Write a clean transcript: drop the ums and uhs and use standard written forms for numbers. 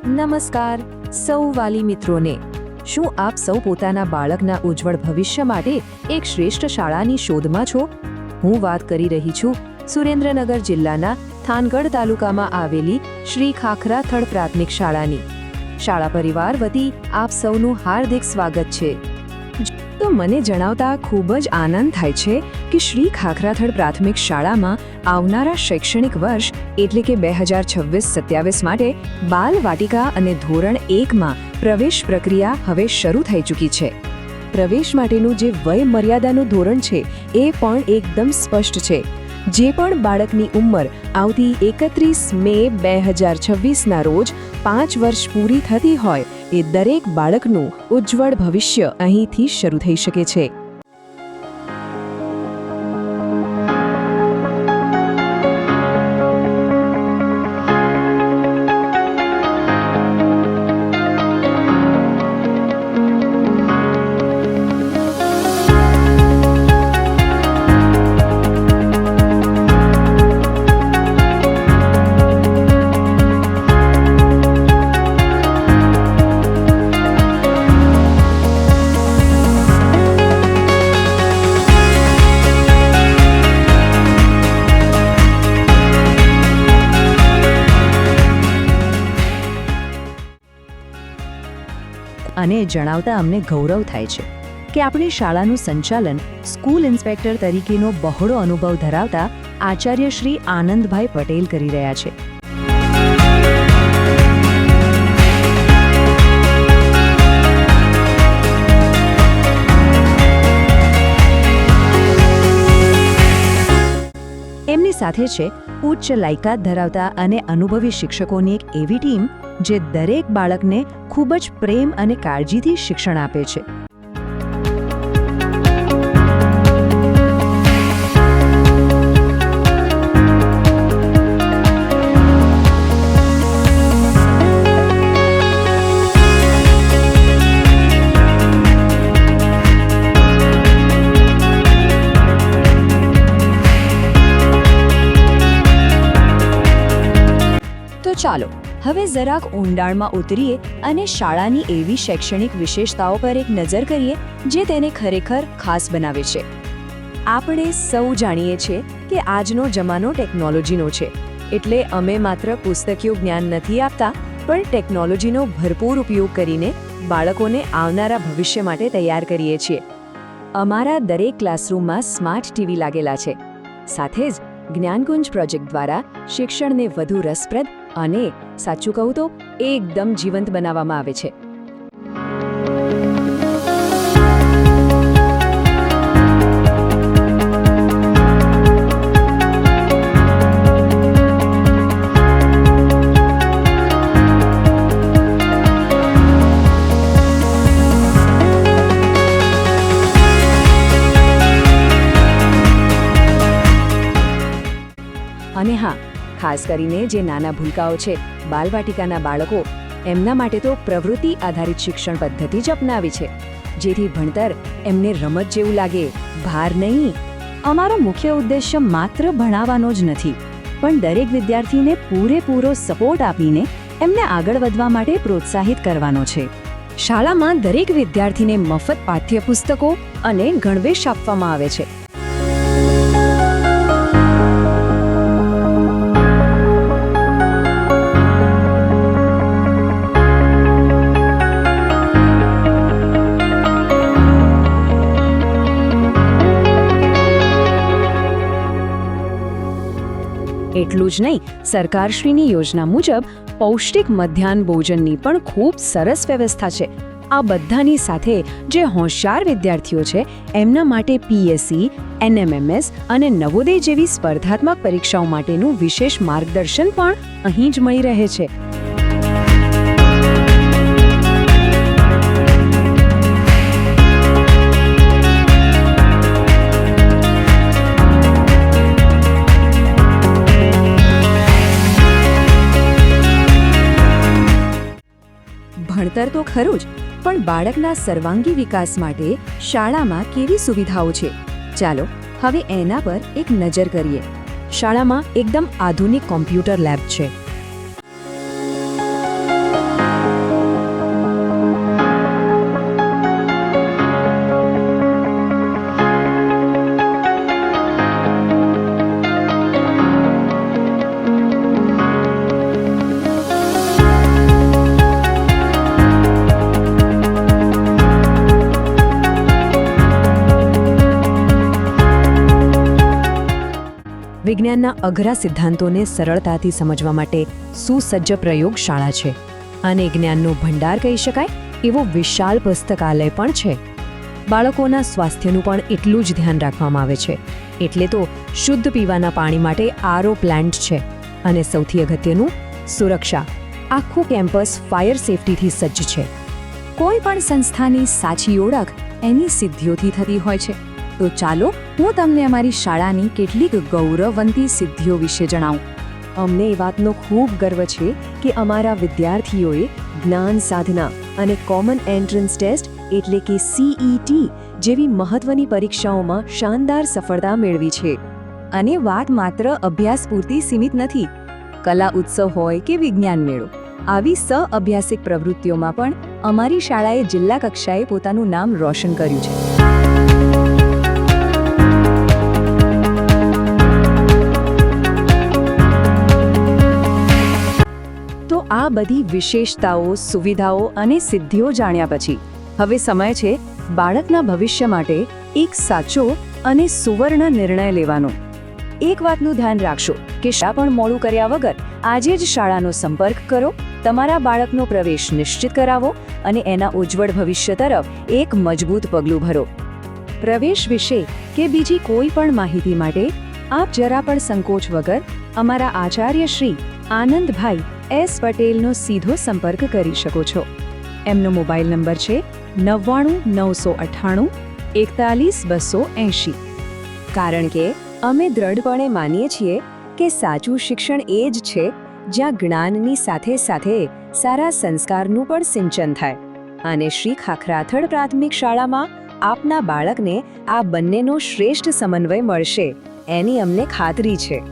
નમસ્કાર સૌ વાલી મિત્રોને। શું આપ સૌ પોતાના બાળકના ઉજ્જવળ ભવિષ્ય માટે એક શ્રેષ્ઠ શાળાની શોધમાં છો? હું વાત કરી રહી છું સુરેન્દ્રનગર જિલ્લાના થાનગઢ તાલુકામાં આવેલી શ્રી ખાખરાથડ પ્રાથમિક શાળાની। શાળા પરિવાર વતી આપ સૌનું હાર્દિક સ્વાગત છે। તો મને જણાવતા ખૂબ જ આનંદ થાય છે કે શ્રી ખાખરાથડ પ્રાથમિક શાળામાં આવનારા શૈક્ષણિક વર્ષ એટલે કે 2026-27 માટે બાલ વાટિકા અને ધોરણ 1માં પ્રવેશ પ્રક્રિયા હવે શરૂ થઈ ચૂકી છે। પ્રવેશ માટેનું જે વય મર્યાદાનું ધોરણ છે એ પણ એકદમ સ્પષ્ટ છે। જે પણ બાળકની ઉંમર આવતી 31 મે 2026ના રોજ 5 વર્ષ પૂરી થતી હોય એ દરેક બાળકનું ઉજ્જવળ ભવિષ્ય અહીંથી શરૂ થઈ શકે છે। અને જણાવતા અમને ગૌરવ થાય છે કે આપણી શાળાનું સંચાલન સ્કૂલ ઇન્સ્પેક્ટર તરીકેનો બહોળો અનુભવ ધરાવતા આચાર્ય શ્રી આનંદભાઈ પટેલ કરી રહ્યા છે। એમની સાથે છે ઉચ્ચ લાયકાત ધરાવતા અને અનુભવી શિક્ષકોની એક એવી ટીમ જે દરેક બાળકને ખૂબ જ પ્રેમ અને કાળજીથી શિક્ષણ આપે છે। તો ચાલો હવે જરાક ઊંડાણમાં ઉતરીએ અને શાળાની એવી શૈક્ષણિક વિશેષતાઓ પર એક નજર કરીએ જે તેને ખરેખર ખાસ બનાવે છે। આપણે સૌ જાણીએ છીએ કે આજનો જમાનો ટેકનોલોજીનો છે, એટલે અમે માત્ર પુસ્તકીય જ્ઞાન નથી આપતા પણ ટેકનોલોજીનો ભરપૂર ઉપયોગ કરીને બાળકોને આવનારા ભવિષ્ય માટે તૈયાર કરીએ છીએ। અમારા દરેક ક્લાસરૂમમાં સ્માર્ટ ટીવી લાગેલા છે, સાથે જ જ્ઞાનકુંજ પ્રોજેક્ટ દ્વારા શિક્ષણને વધુ રસપ્રદ અને સાચું કહું તો એકદમ જીવંત બનાવવામાં આવે છે। અને હા, ખાસ કરીને જે નાના ભૂલકાઓ છે, બાલવાટિકાના બાળકો, એમના માટે તો પ્રવૃત્તિ આધારિત શિક્ષણ પદ્ધતિ જ અપનાવી છે, જેથી ભણતર એમને રમત જેવું લાગે, ભાર નહીં। અમારો મુખ્ય ઉદ્દેશ્ય માત્ર ભણાવવાનો જ નથી, પણ દરેક વિદ્યાર્થીને પૂરેપૂરો સપોર્ટ આપીને એમને આગળ વધવા માટે પ્રોત્સાહિત કરવાનો છે। શાળામાં દરેક વિદ્યાર્થીને મફત પાઠ્યપુસ્તકો અને ગણવેશ આપવામાં આવે છે। એટલું જ નહીં, સરકારશ્રીની યોજના મુજબ પૌષ્ટિક મધ્યાહન ભોજનની પણ ખૂબ સરસ વ્યવસ્થા છે। આ બધાની સાથે જે હોશિયાર વિદ્યાર્થીઓ છે એમના માટે પીએસસી, એનએમએમએસ અને નવોદય જેવી સ્પર્ધાત્મક પરીક્ષાઓ માટેનું વિશેષ માર્ગદર્શન પણ અહીં જ મળી રહે છે। ભણતર તો ખરું જ, પણ બાળકના સર્વાંગી વિકાસ માટે શાળામાં કેવી સુવિધાઓ છે, ચાલો હવે એના પર એક નજર કરીએ। શાળામાં એકદમ આધુનિક કોમ્પ્યુટર લેબ છે। વિજ્ઞાનના અઘરા સિદ્ધાંતોને સરળતાથી સમજવા માટે સુસજ્જ પ્રયોગશાળા છે અને જ્ઞાનનો ભંડાર કહી શકાય એવો વિશાળ પુસ્તકાલય પણ છે. બાળકોના સ્વાસ્થ્યનું પણ એટલું જ ધ્યાન રાખવામાં આવે છે. એટલે તો શુદ્ધ પીવાના પાણી માટે આરઓ પ્લાન્ટ છે અને સૌથી અગત્યનું સુરક્ષા. આખું કેમ્પસ ફાયર સેફટીથી સજ્જ છે. કોઈ પણ સંસ્થાની સાચી ઓળખ એની સિદ્ધિઓથી થતી હોય છે. તો ચાલો હું તમને અમારી શાળાની કેટલીક ગૌરવવંતી સિદ્ધિઓ વિશે જણાવું. અમને એ વાતનો ખૂબ ગર્વ છે કે અમારા વિદ્યાર્થીઓએ જ્ઞાન સાધના અને કોમન એન્ટ્રન્સ ટેસ્ટ એટલે કે CET જેવી મહત્વની પરીક્ષાઓમાં શાનદાર સફળતા મેળવી છે. અને વાત માત્ર અભ્યાસ પૂરતી સીમિત નથી. કલા ઉત્સવ હોય કે વિજ્ઞાન મેળો, આવી સહઅભ્યાસિક પ્રવૃત્તિઓમાં પણ અમારી શાળાએ જિલ્લા કક્ષાએ પોતાનું નામ રોશન કર્યું છે. તો આ બધી વિશેષતાઓ, સુવિધાઓ અને સિદ્ધિઓ જાણ્યા પછી હવે સમય છે બાળકના ભવિષ્ય માટે એક સાચો અને સુવર્ણ નિર્ણય લેવાનો. એક વાતનું ધ્યાન રાખશો કે શાળા પણ મોડું કર્યા વગર આજે જ શાળાનો સંપર્ક કરો, તમારા બાળકનો પ્રવેશ નિશ્ચિત કરાવો અને એના ઉજ્જવળ ભવિષ્ય તરફ એક મજબૂત પગલું ભરો. પ્રવેશ વિશે કે બીજી કોઈ પણ માહિતી માટે આપ જરા પણ સંકોચ વગર અમારા આચાર્ય શ્રી આનંદભાઈ S. પટેલનો સીધો સંપર્ક કરી શકો છો. એમનો મોબાઈલ નંબર છે 99 998 41 280. કારણ કે અમે દ્રઢપણે માનીએ છીએ કે સાચું શિક્ષણ એ જ છે જ્યાં જ્ઞાનની સાથે સાથે સારા સંસ્કારનું પણ સિંચન થાય. અને શ્રી ખાખરાથડ પ્રાથમિક શાળામાં આપના બાળકને આ બંનેનો શ્રેષ્ઠ સમન્વય મળશે એની અમને ખાતરી છે.